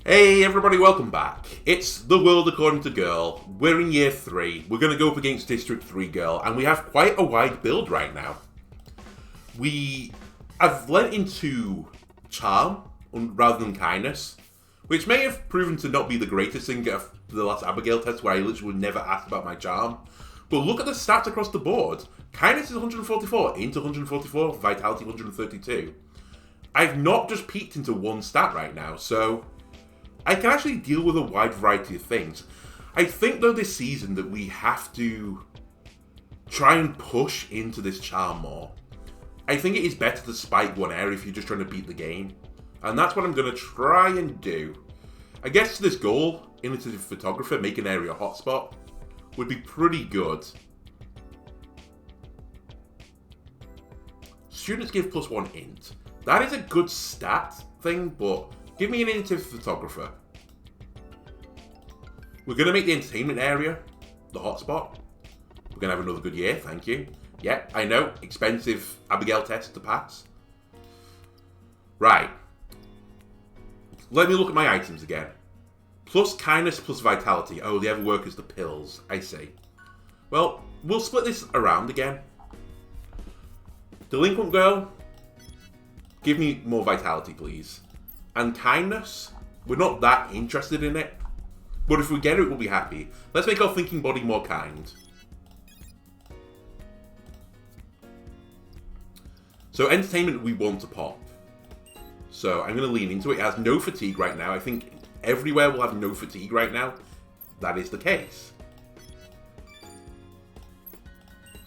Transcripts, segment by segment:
Hey everybody, welcome back. It's The World According to Girl. We're in year 3. We're going to go up against District 3 Girl, and we have quite a wide build right now. We have lent into Charm rather than Kindness, which may have proven to not be the greatest thing for the last Abigail test where I literally was never asked about my Charm. But look at the stats across the board. Kindness is 144, into 144, Vitality 132. I've not just peeked into one stat right now, so I can actually deal with a wide variety of things. I think, though, this season that we have to try and push into this Charm more. I think it is better to spike one area if you're just trying to beat the game. And that's what I'm going to try and do. I guess this goal, Innovative Photographer, make an area hotspot, would be pretty good. Students give +1 int. That is a good stat thing, but give me an Innovative Photographer. We're going to make the entertainment area the hotspot. We're going to have another good year, thank you. Yeah, I know, expensive Abigail test to pass. Right. Let me look at my items again. Plus kindness, plus vitality. Oh, the other work is the pills, I see. Well, we'll split this around again. Delinquent girl, give me more vitality, please. And kindness, we're not that interested in it. But if we get it, we'll be happy. Let's make our thinking body more kind. So entertainment we want to pop. So I'm going to lean into it. It has no fatigue right now. I think everywhere will have no fatigue right now. That is the case.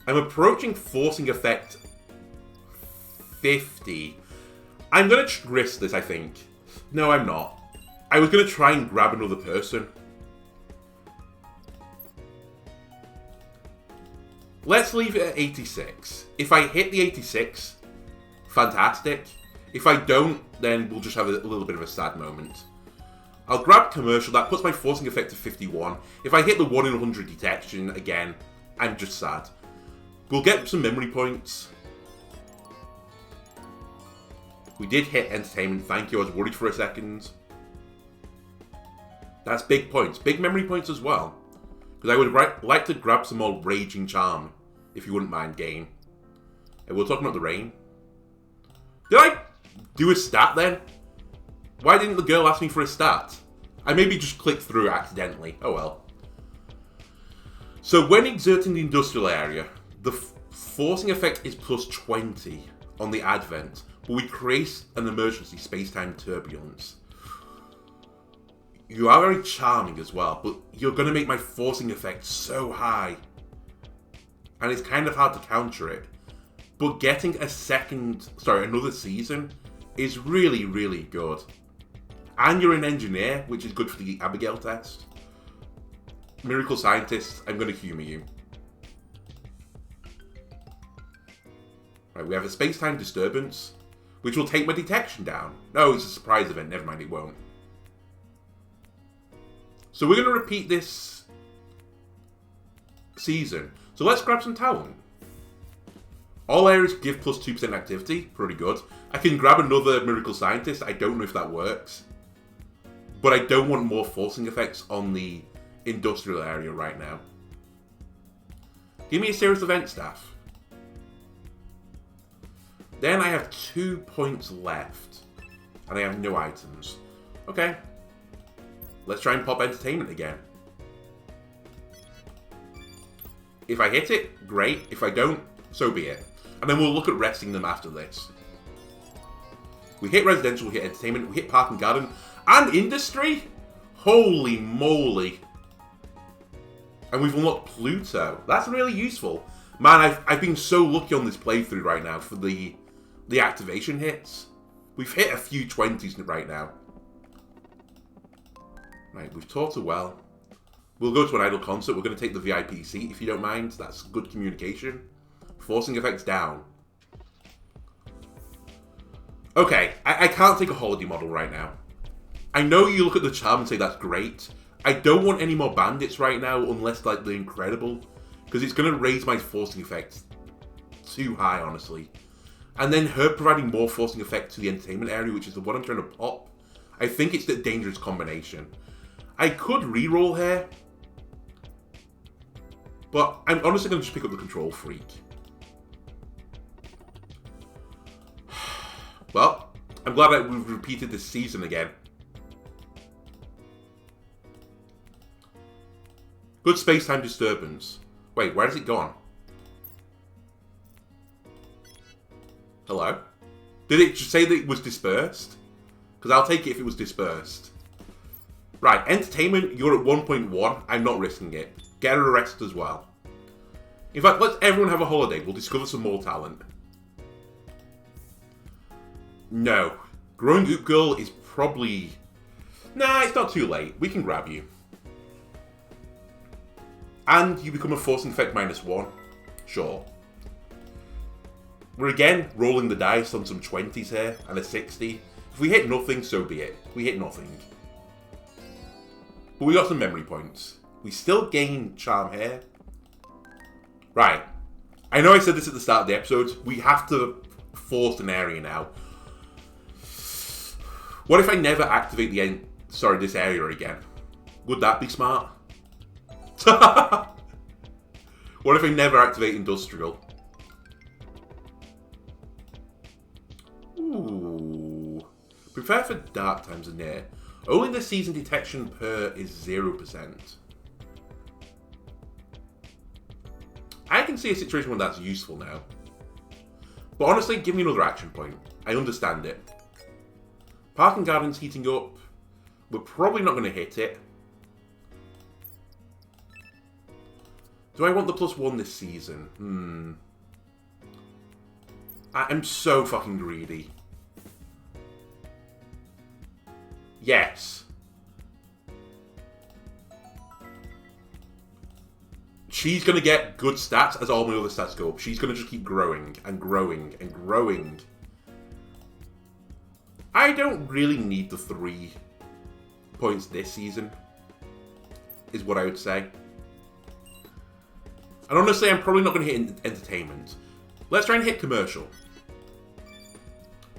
I'm approaching forcing effect 50. I'm going to risk this, I think. No, I'm not. I was going to try and grab another person. Let's leave it at 86. If I hit the 86, fantastic. If I don't, then we'll just have a little bit of a sad moment. I'll grab commercial. That puts my forcing effect to 51. If I hit the 1 in 100 detection again, I'm just sad. We'll get some memory points. We did hit entertainment, thank you. I was worried for a second. That's big points. Big memory points as well. Because I would like to grab some more Raging Charm, if you wouldn't mind, game. And we're talking about the rain. Did I do a stat then? Why didn't the girl ask me for a stat? I maybe just clicked through accidentally. Oh well. So when exerting the industrial area, the forcing effect is +20 on the advent, but we create an emergency space-time turbulence. You are very charming as well, but you're going to make my forcing effect so high. And it's kind of hard to counter it. But getting another season is really, really good. And you're an engineer, which is good for the Abigail test. Miracle Scientist, I'm going to humour you. Right, we have a space-time disturbance, which will take my detection down. No, it's a surprise event. Never mind, it won't. So we're going to repeat this season. So let's grab some talent. All areas give +2% activity. Pretty good. I can grab another Miracle Scientist. I don't know if that works. But I don't want more forcing effects on the industrial area right now. Give me a Serious Event Staff. Then I have 2 points left. And I have no items. Okay. Let's try and pop entertainment again. If I hit it, great. If I don't, so be it. And then we'll look at resting them after this. We hit residential, we hit entertainment, we hit park and garden, and industry? Holy moly. And we've unlocked Pluto. That's really useful. Man, I've been so lucky on this playthrough right now for the activation hits. We've hit a few 20s right now. Right, we've taught her well. We'll go to an idol concert. We're going to take the VIP seat, if you don't mind. That's good communication. Forcing effects down. Okay, I can't take a holiday model right now. I know you look at the charm and say that's great. I don't want any more bandits right now, unless like the incredible. Because it's going to raise my forcing effects too high, honestly. And then her providing more forcing effect to the entertainment area, which is the one I'm trying to pop. I think it's the dangerous combination. I could re-roll here, but I'm honestly going to just pick up the Control Freak. Well, I'm glad that we've repeated this season again. Good space-time disturbance. Wait, where has it gone? Hello? Did it just say that it was dispersed? Because I'll take it if it was dispersed. Right, entertainment, you're at 1.1. I'm not risking it. Get a rest as well. In fact, let's everyone have a holiday. We'll discover some more talent. No. Growing Oop Girl is probably... Nah, it's not too late. We can grab you. And you become a forcing effect -1. Sure. We're again rolling the dice on some 20s here and a 60. If we hit nothing, so be it. We hit nothing. But we got some memory points. We still gain charm here. Right. I know I said this at the start of the episode. We have to force an area now. What if I never activate this area again? Would that be smart? What if I never activate industrial? Ooh. Prepare for dark times are near. Only the season detection per is 0%. I can see a situation where that's useful now. But honestly, give me another action point. I understand it. Park and Garden's heating up. We're probably not going to hit it. Do I want the +1 this season? I'm so fucking greedy. Yes. She's going to get good stats as all my other stats go up. She's going to just keep growing and growing and growing. I don't really need the 3 points this season, is what I would say. And honestly, I'm probably not going to hit entertainment. Let's try and hit commercial.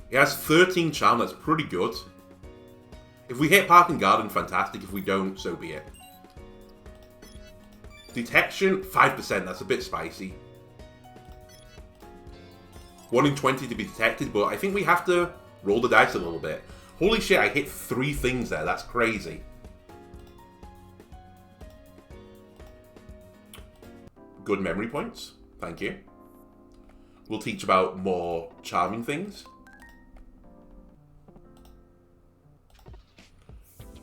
It has 13 charm, that's pretty good. If we hit Park and Garden, fantastic. If we don't, so be it. Detection, 5%, that's a bit spicy. 1 in 20 to be detected, but I think we have to roll the dice a little bit. Holy shit, I hit 3 things there, that's crazy. Good memory points, thank you. We'll teach about more charming things.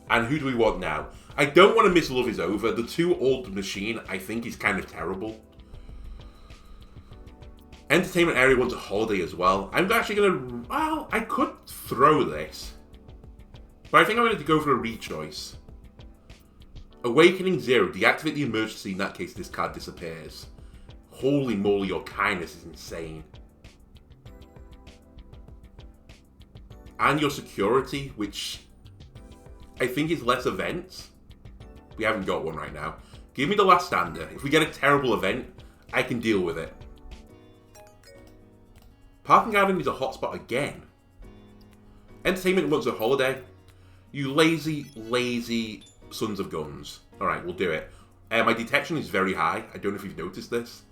And who do we want now? I don't want to miss Love Is Over. The 2 old machine, I think, is kind of terrible. Entertainment area wants a holiday as well. I'm actually going to... Well, I could throw this. But I think I'm going to go for a rechoice. Awakening 0. Deactivate the emergency. In that case, this card disappears. Holy moly, your kindness is insane. And your security, which I think is less events. We haven't got one right now. Give me the last stander. If we get a terrible event, I can deal with it. Park and Garden is a hotspot again. Entertainment wants a holiday. You lazy, lazy sons of guns. Alright, we'll do it. My detection is very high. I don't know if you've noticed this.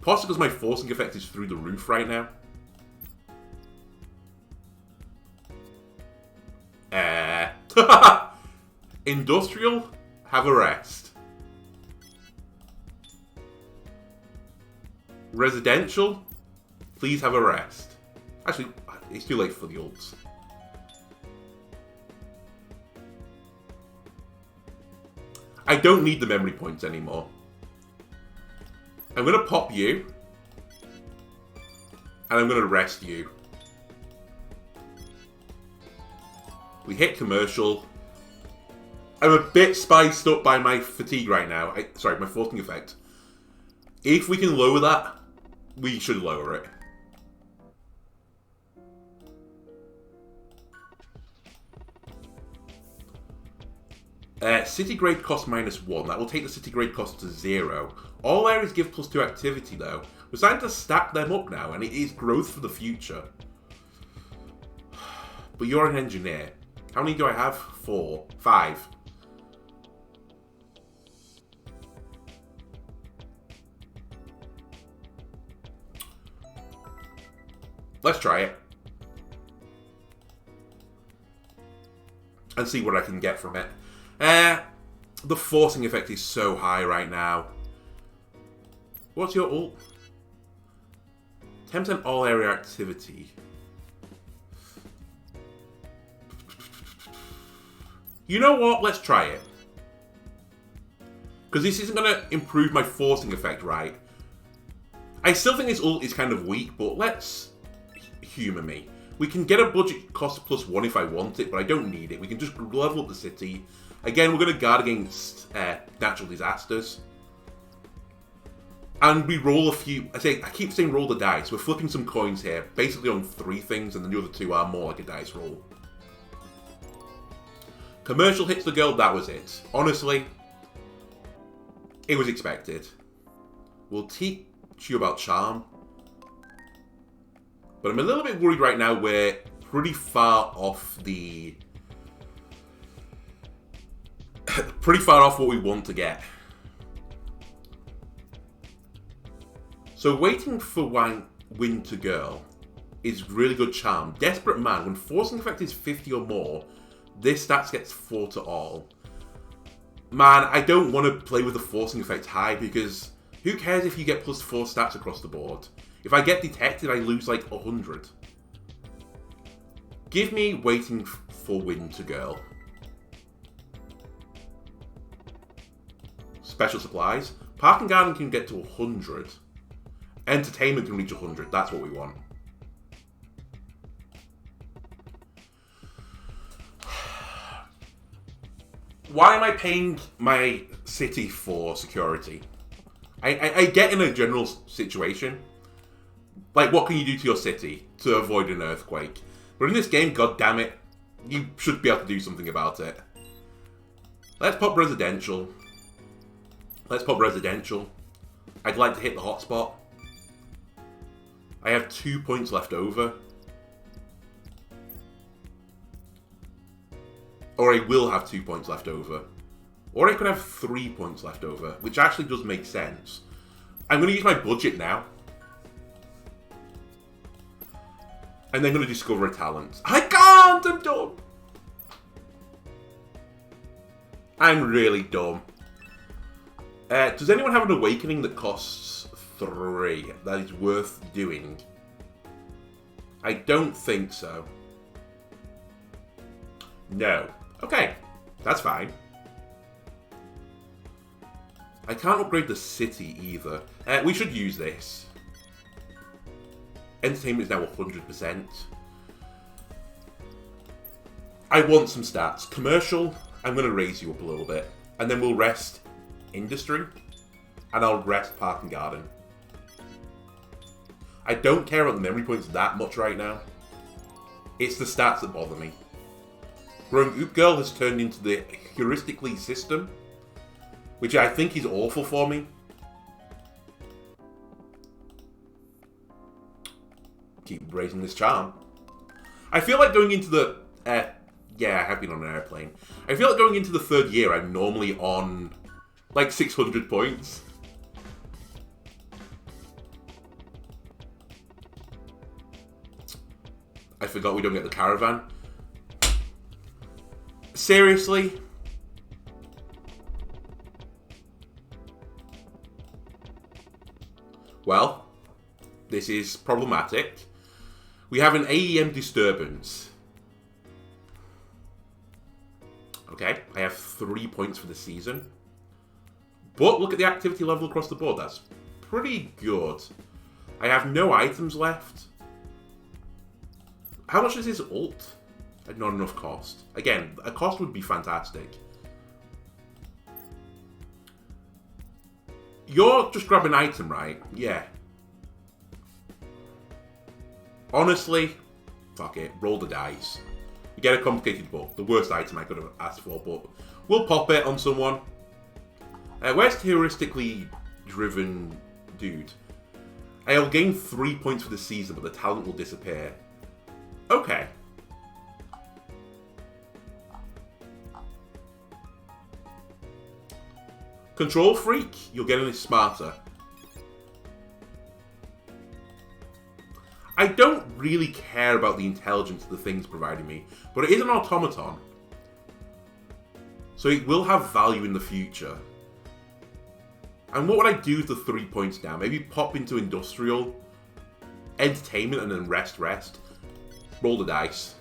Possibly because my forcing effect is through the roof right now. Industrial, have a rest. Residential, please have a rest. Actually, it's too late for the ults. I don't need the memory points anymore. I'm going to pop you. And I'm going to rest you. We hit commercial. I'm a bit spiced up by my fatigue right now. Sorry, my forcing effect. If we can lower that, we should lower it. City grade cost -1. That will take the city grade cost to 0. All areas give +2 activity though. We're starting to stack them up now, and it is growth for the future. But you're an engineer. How many do I have? 4. 5. Let's try it. And see what I can get from it. The forcing effect is so high right now. What's your ult? 10% all area activity. You know what? Let's try it. Because this isn't going to improve my forcing effect, right? I still think this ult is kind of weak, but let's humour me. We can get a budget cost +1 if I want it, but I don't need it. We can just level up the city. Again, we're going to guard against natural disasters. And we roll a few... I keep saying roll the dice. We're flipping some coins here, basically on 3 things, and then the other 2 are more like a dice roll. Commercial hits the girl, that was it. Honestly, it was expected. We'll teach you about charm. But I'm a little bit worried right now we're pretty far off the... pretty far off what we want to get. So waiting for win to girl is really good charm. Desperate man, when forcing effect is 50 or more, this stats gets 4 to all. Man, I don't want to play with the forcing effect high because who cares if you get +4 stats across the board? If I get detected, I lose like 100. Give me waiting for win to girl. Special supplies. Park and garden can get to 100. Entertainment can reach 100. That's what we want. Why am I paying my city for security? I get in a general situation. Like, what can you do to your city to avoid an earthquake? But in this game, god damn it, you should be able to do something about it. Let's pop residential. Let's pop residential. I'd like to hit the hotspot. I have 2 points left over. Or I will have 2 points left over. Or I could have 3 points left over, which actually does make sense. I'm going to use my budget now. And then going to discover a talent. I can't! I'm dumb! I'm really dumb. Does anyone have an awakening that costs 3 that is worth doing? I don't think so. No. Okay, that's fine. I can't upgrade the city either. We should use this. Entertainment is now 100%. I want some stats. Commercial, I'm going to raise you up a little bit. And then we'll rest industry. And I'll rest park and garden. I don't care about the memory points that much right now. It's the stats that bother me. Growing Oop Girl has turned into the heuristically system, which I think is awful for me. Keep raising this charm. I feel like going into the... yeah, I have been on an airplane. I feel like going into the 3rd year, I'm normally on like 600 points. I forgot we don't get the caravan. Seriously? Well, this is problematic. We have an AEM disturbance. Okay, I have 3 points for the season. But look at the activity level across the board. That's pretty good. I have no items left. How much is his ult? Not enough cost. Again, a cost would be fantastic. You're just grab an item, right? Yeah. Honestly, fuck it. Roll the dice. You get a complicated book. The worst item I could have asked for, but we'll pop it on someone. Where's the heuristically driven dude? I'll gain 3 points for the season, but the talent will disappear. Okay. Control freak, you're getting smarter. I don't really care about the intelligence of the things providing me, but it is an automaton. So it will have value in the future. And what would I do with the 3 points now? Maybe pop into industrial, entertainment, and then rest. Roll the dice.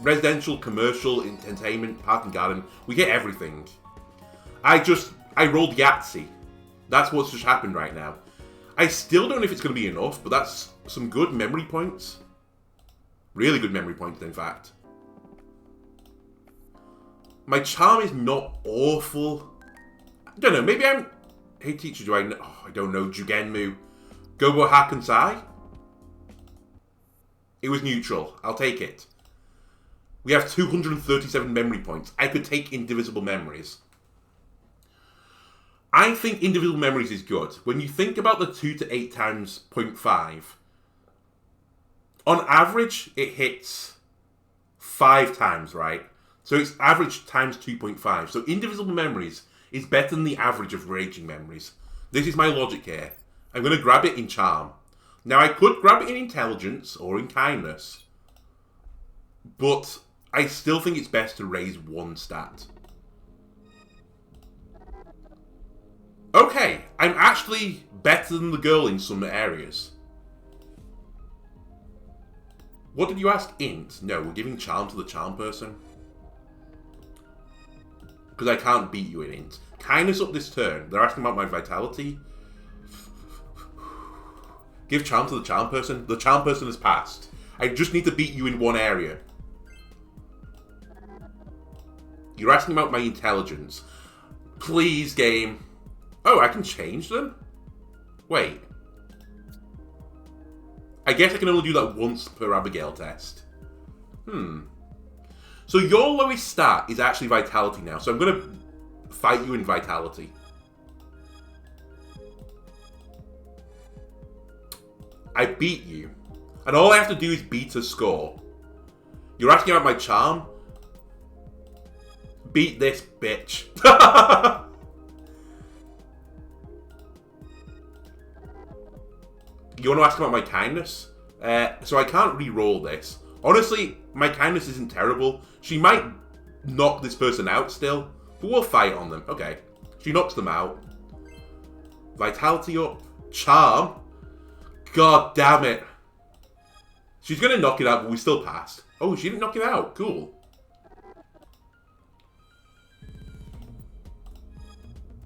Residential, commercial, entertainment, park and garden. We get everything. I rolled Yahtzee. That's what's just happened right now. I still don't know if it's going to be enough, but that's some good memory points. Really good memory points, in fact. My charm is not awful. I don't know, maybe I'm... Hey teacher, do I know... Oh, I don't know, Jugenmu. Gobo Hakunsai? It was neutral. I'll take it. We have 237 memory points. I could take Indivisible Memories. I think Indivisible Memories is good. When you think about the 2 to 8 times 0.5, on average, it hits 5 times, right? So it's average times 2.5. So Indivisible Memories is better than the average of Raging Memories. This is my logic here. I'm going to grab it in Charm. Now, I could grab it in Intelligence or in Kindness, but I still think it's best to raise one stat. Okay, I'm actually better than the girl in some areas. What did you ask? Int? No, we're giving Charm to the Charm person. Because I can't beat you in Int. Kindness up this turn. They're asking about my Vitality. Give Charm to the Charm person. The Charm person has passed. I just need to beat you in one area. You're asking about my Intelligence. Please, game. Oh, I can change them? Wait. I guess I can only do that once per Abigail test. So your lowest stat is actually Vitality now, so I'm going to fight you in Vitality. I beat you. And all I have to do is beat a score. You're asking about my Charm? Beat this bitch. You want to ask about my Kindness? So I can't re-roll this. Honestly, my Kindness isn't terrible. She might knock this person out still, but we'll fight on them. Okay. She knocks them out. Vitality up. Charm. God damn it. She's going to knock it out, but we still passed. Oh, she didn't knock it out. Cool.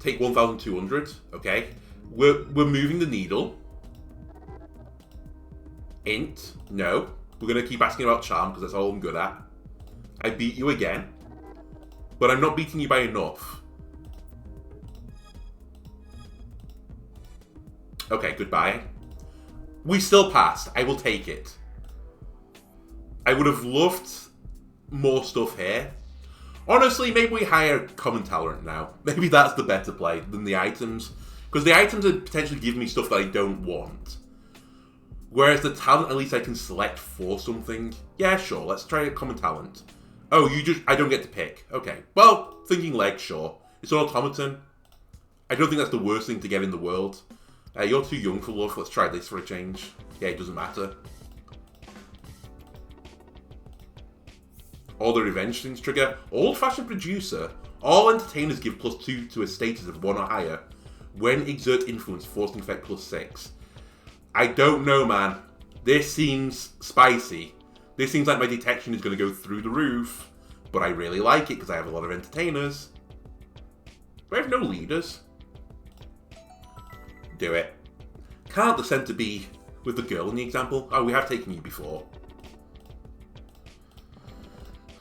Take 1,200. Okay. We're moving the needle. Int. No. We're going to keep asking about Charm because that's all I'm good at. I beat you again. But I'm not beating you by enough. Okay, goodbye. We still passed. I will take it. I would have loved more stuff here. Honestly, maybe we hire Common Talent now. Maybe that's the better play than the items. Because the items would potentially give me stuff that I don't want. Whereas the talent, at least I can select for something. Yeah, sure, let's try a Common Talent. Oh, I don't get to pick. Okay, well, thinking leg, sure. It's an automaton. I don't think that's the worst thing to get in the world. You're too young for love, let's try this for a change. Yeah, it doesn't matter. All the revenge things trigger. Old-fashioned producer. All entertainers give +2 to a status of 1 or higher. When exert influence, forcing effect +6. I don't know, man. This seems spicy. This seems like my detection is going to go through the roof. But I really like it because I have a lot of entertainers. Do I have no leaders? Do it. Can't the centre be with the girl in the example? Oh, we have taken you before.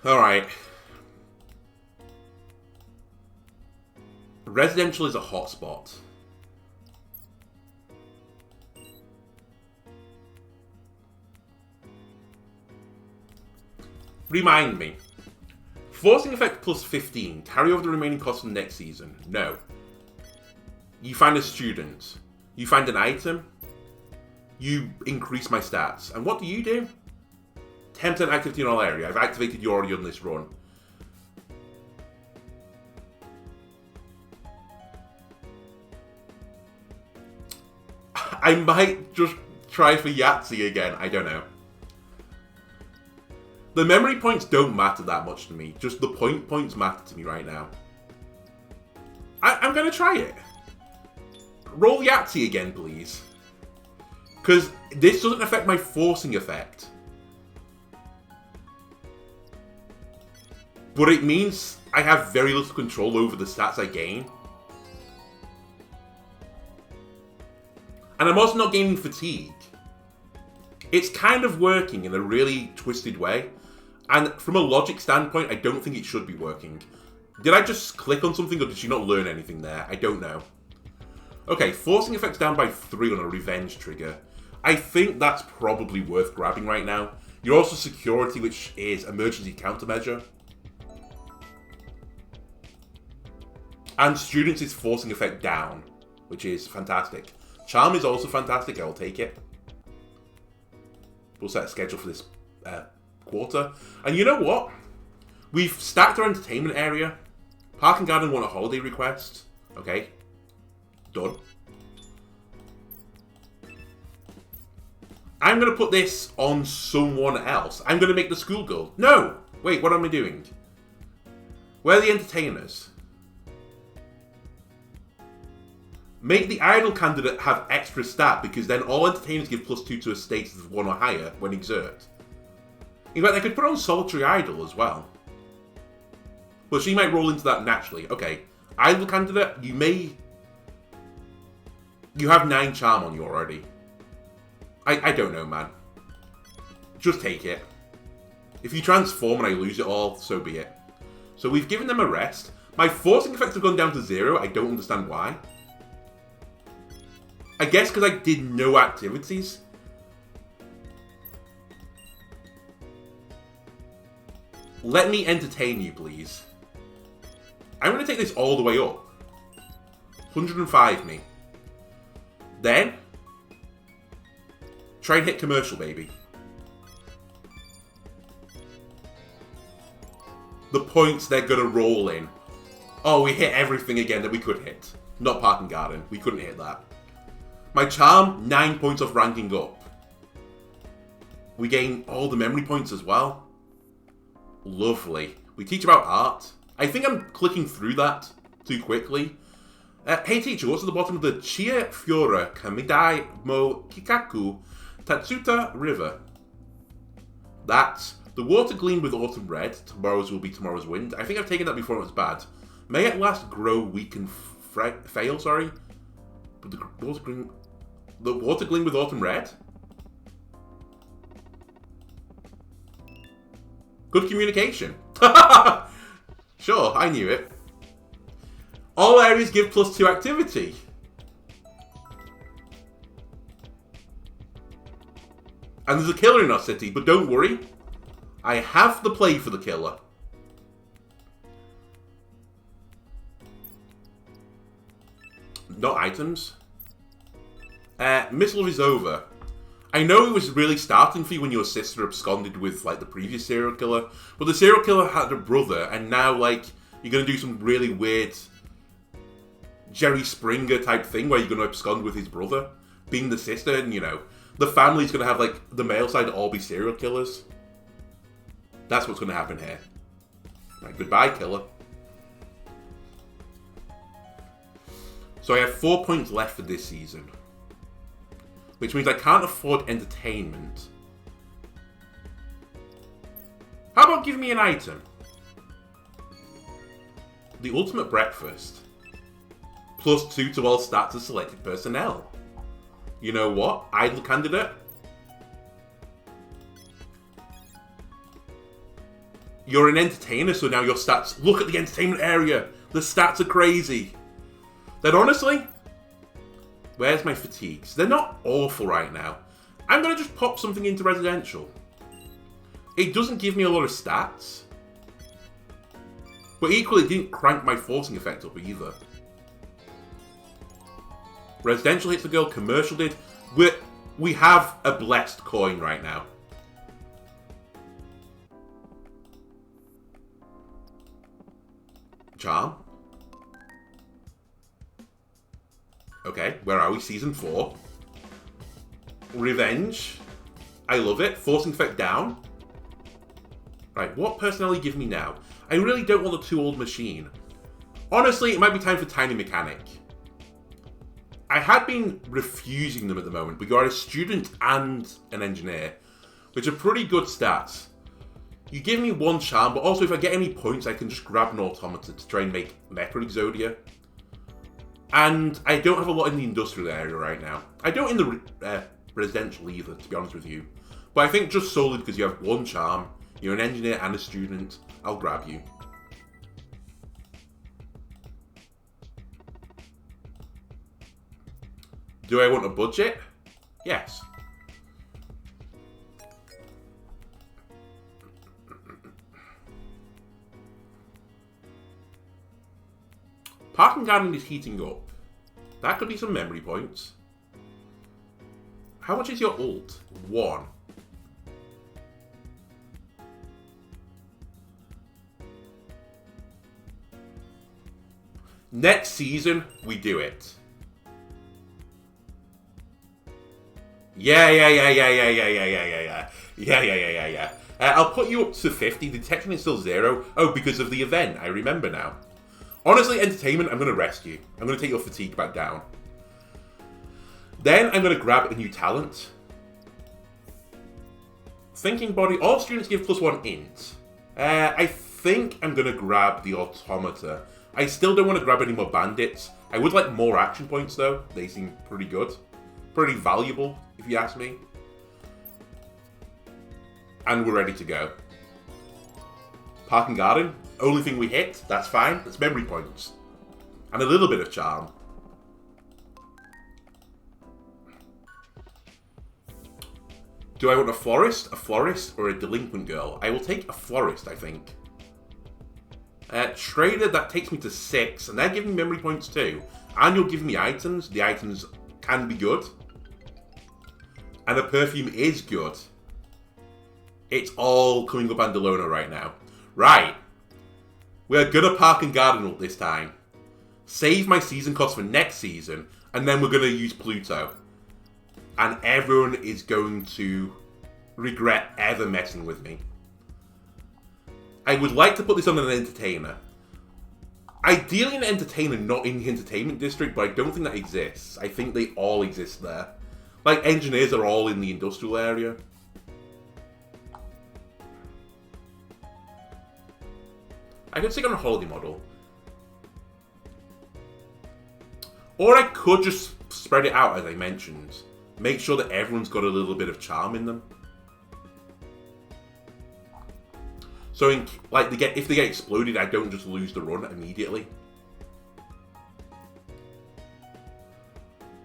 Alright. Residential is a hotspot. Remind me. Forcing effect +15. Carry over the remaining costs from next season. No. You find a student. You find an item. You increase my stats. And what do you do? 10% activity in all area. I've activated you already on this run. I might just try for Yahtzee again. I don't know. The memory points don't matter that much to me. Just the points matter to me right now. I'm going to try it. Roll Yahtzee again, please. Because this doesn't affect my forcing effect. But it means I have very little control over the stats I gain. And I'm also not gaining fatigue. It's kind of working in a really twisted way. And from a logic standpoint, I don't think it should be working. Did I just click on something or did you not learn anything there? I don't know. Okay, forcing effects down by 3 on a revenge trigger. I think that's probably worth grabbing right now. You're also security, which is emergency countermeasure. And students is forcing effect down, which is fantastic. Charm is also fantastic, I'll take it. We'll set a schedule for this quarter. And you know what? We've stacked our entertainment area. Park and Garden want a holiday request. Okay. Done. I'm going to put this on someone else. I'm going to make the schoolgirl. No! Wait, what am I doing? Where are the entertainers? Make the idol candidate have extra stat, because then all entertainers give +2 to a status of 1 or higher when exert. In fact, I could put on solitary idol as well. Well, she might roll into that naturally. Okay. Idol candidate, you have 9 charm on you already. I don't know, man. Just take it. If you transform and I lose it all, so be it. So we've given them a rest. My forcing effects have gone down to 0. I don't understand why. I guess because I did no activities. Let me entertain you, please. I'm going to take this all the way up. 105 me. Then, try and hit commercial, baby. The points they're going to roll in. Oh, we hit everything again that we could hit. Not Park and Garden. We couldn't hit that. My charm, 9 points off ranking up. We gain all the memory points as well. Lovely. We teach about art. I think I'm clicking through that too quickly. Hey teacher, what's at the bottom of the Chia Fiora Kamidai Mo Kikaku Tatsuta River? That's the water gleamed with autumn red. Tomorrow's will be tomorrow's wind. I think I've taken that before and it was bad. May at last grow weak and fail, sorry. But the water gleamed with autumn red? Good communication. Sure, I knew it. All areas give +2 activity. And there's a killer in our city, but don't worry. I have the play for the killer. Not items. Miss Love is over. I know it was really starting for you when your sister absconded with, like, the previous serial killer. But the serial killer had a brother, and now, like, you're going to do some really weird Jerry Springer type thing where you're going to abscond with his brother, being the sister, and, you know, the family's going to have, like, the male side all be serial killers. That's what's going to happen here. Right, goodbye, killer. So I have 4 points left for this season. Which means I can't afford entertainment. How about giving me an item? The ultimate breakfast. +2 to all stats of selected personnel. You know what? Idle candidate. You're an entertainer, so now your stats... Look at the entertainment area. The stats are crazy. Then honestly... Where's my fatigues? They're not awful right now. I'm going to just pop something into residential. It doesn't give me a lot of stats. But equally, it didn't crank my forcing effect up either. Residential hits the girl, commercial did. We have a blessed coin right now. Charm. Okay, where are we? Season 4. Revenge. I love it. Forcing effect down. Right, what personality give me now? I really don't want a too old machine. Honestly, it might be time for Tiny Mechanic. I had been refusing them at the moment. We got a student and an engineer, which are pretty good stats. You give me 1 charm, but also if I get any points, I can just grab an automata to try and make Mecha Exodia. And I don't have a lot in the industrial area right now. I don't in the residential either, to be honest with you. But I think just solely because you have 1 charm, you're an engineer and a student, I'll grab you. Do I want a budget? Yes. Parking Garden is heating up. That could be some memory points. How much is your ult? 1. Next season, we do it. Yeah. I'll put you up to 50. Detection is still 0. Oh, because of the event. I remember now. Honestly, entertainment, I'm going to rest you. I'm going to take your fatigue back down. Then I'm going to grab a new talent. Thinking Body. All students give +1 int. I think I'm going to grab the automata. I still don't want to grab any more bandits. I would like more action points, though. They seem pretty good. Pretty valuable, if you ask me. And we're ready to go. Parking Garden. Only thing we hit, that's fine. That's memory points. And a little bit of charm. Do I want a florist, or a delinquent girl? I will take a florist, I think. Trader, that takes me to 6, and they're giving me memory points too. And you'll give me items. The items can be good. And the perfume is good. It's all coming up Andolono right now. Right. We're gonna Park and Garden ult this time. Save my season cost for next season, and then we're gonna use Pluto. And everyone is going to regret ever messing with me. I would like to put this on an entertainer. Ideally an entertainer not in the entertainment district, but I don't think that exists. I think they all exist there. Like, engineers are all in the industrial area. I could stick on a holiday model. Or I could just spread it out, as I mentioned. Make sure that everyone's got a little bit of charm in them. So, if they get exploded, I don't just lose the run immediately.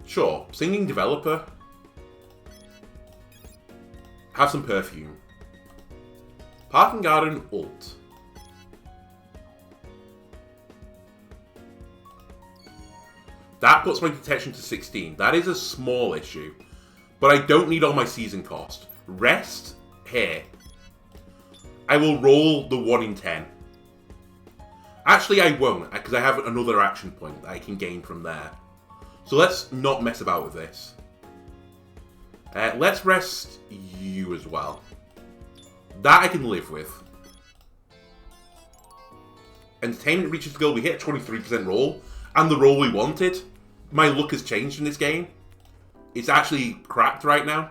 Sure, singing developer. Have some perfume. Park and Garden ult. That puts my detection to 16. That is a small issue. But I don't need all my season cost. Rest here. I will roll the 1 in 10. Actually, I won't, because I have another action point that I can gain from there. So let's not mess about with this. Let's rest you as well. That I can live with. Entertainment reaches the goal. We hit a 23% roll. And the roll we wanted. My luck has changed in this game. It's actually cracked right now.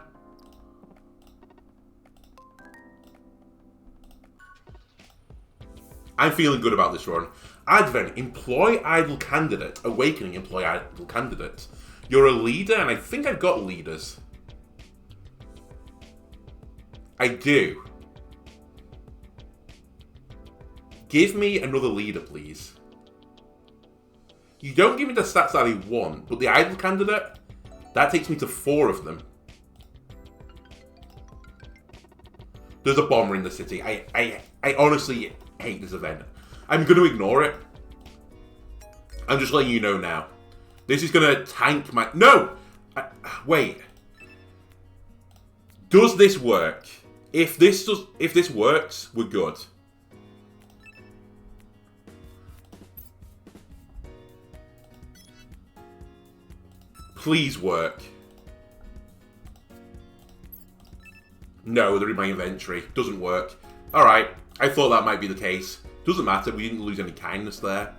I'm feeling good about this run. Advent, employ idle candidate. Awakening, employ idle candidate. You're a leader, and I think I've got leaders. I do. Give me another leader, please. You don't give me the stats that I want, but the idle candidate, that takes me to 4 of them. There's a bomber in the city. I honestly hate this event. I'm going to ignore it. I'm just letting you know now. This is going to tank my... No! Wait. Does this work? If this works, we're good. Please work. No, they're in my inventory. Doesn't work. Alright, I thought that might be the case. Doesn't matter, we didn't lose any kindness there.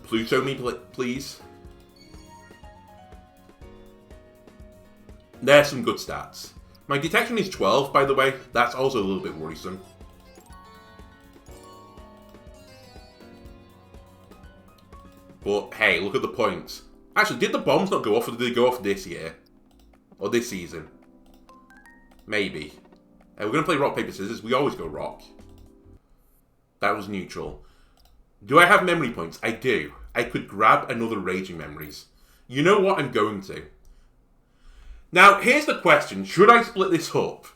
Pluto me, please. There's some good stats. My detection is 12, by the way. That's also a little bit worrisome. But, hey, look at the points. Actually, did the bombs not go off, or did they go off this year? Or this season? Maybe. We're going to play rock, paper, scissors. We always go rock. That was neutral. Do I have memory points? I do. I could grab another Raging Memories. You know what I'm going to. Now, here's the question. Should I split this up?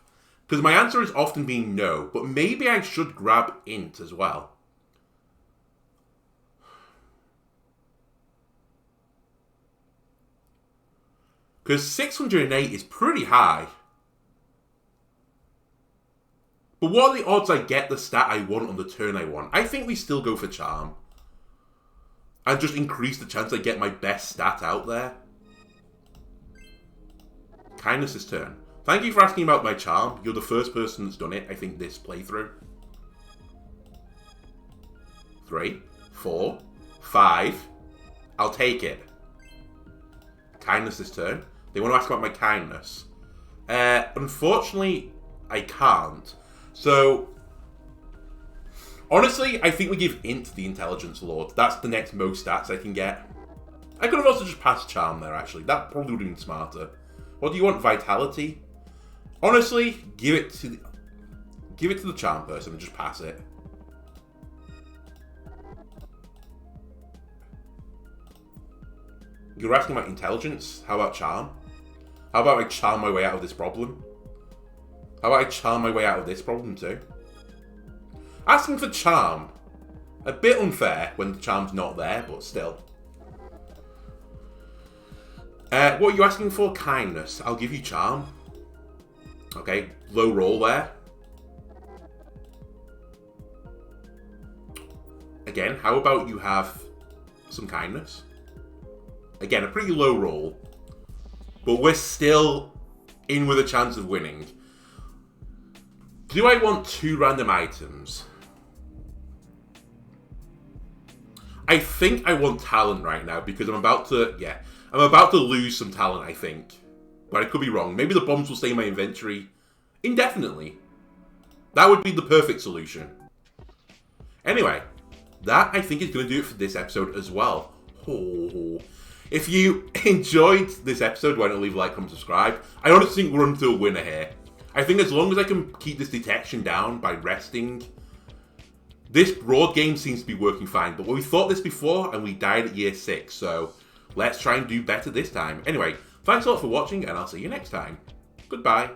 Because my answer has often been no, but maybe I should grab Int as well. Because 608 is pretty high. But what are the odds I get the stat I want on the turn I want? I think we still go for Charm. And just increase the chance I get my best stat out there. Kindness this turn. Thank you for asking about my Charm. You're the first person that's done it, I think, this playthrough. 3, 4, 5. I'll take it. Kindness this turn. They want to ask about my kindness. Unfortunately, I can't. So, honestly, I think we give Int the Intelligence Lord. That's the next most stats I can get. I could have also just passed Charm there, actually. That probably would have been smarter. What do you want? Vitality? Honestly, give it to the Charm person and just pass it. You're asking about Intelligence? How about Charm? How about I charm my way out of this problem? How about I charm my way out of this problem too? Asking for Charm. A bit unfair when the Charm's not there, but still. What are you asking for? Kindness. I'll give you Charm. Okay, low roll there. Again, how about you have some kindness? Again, a pretty low roll. But we're still in with a chance of winning. Do I want 2 random items? I think I want talent right now because I'm about to lose some talent, I think. But I could be wrong. Maybe the bombs will stay in my inventory indefinitely. That would be the perfect solution. Anyway, that I think is going to do it for this episode as well. Oh. If you enjoyed this episode, why not leave a like, comment, subscribe. I honestly think we're onto a winner here. I think as long as I can keep this detection down by resting, this broad game seems to be working fine. But we thought this before and we died at year 6, so let's try and do better this time. Anyway, thanks a lot for watching and I'll see you next time. Goodbye.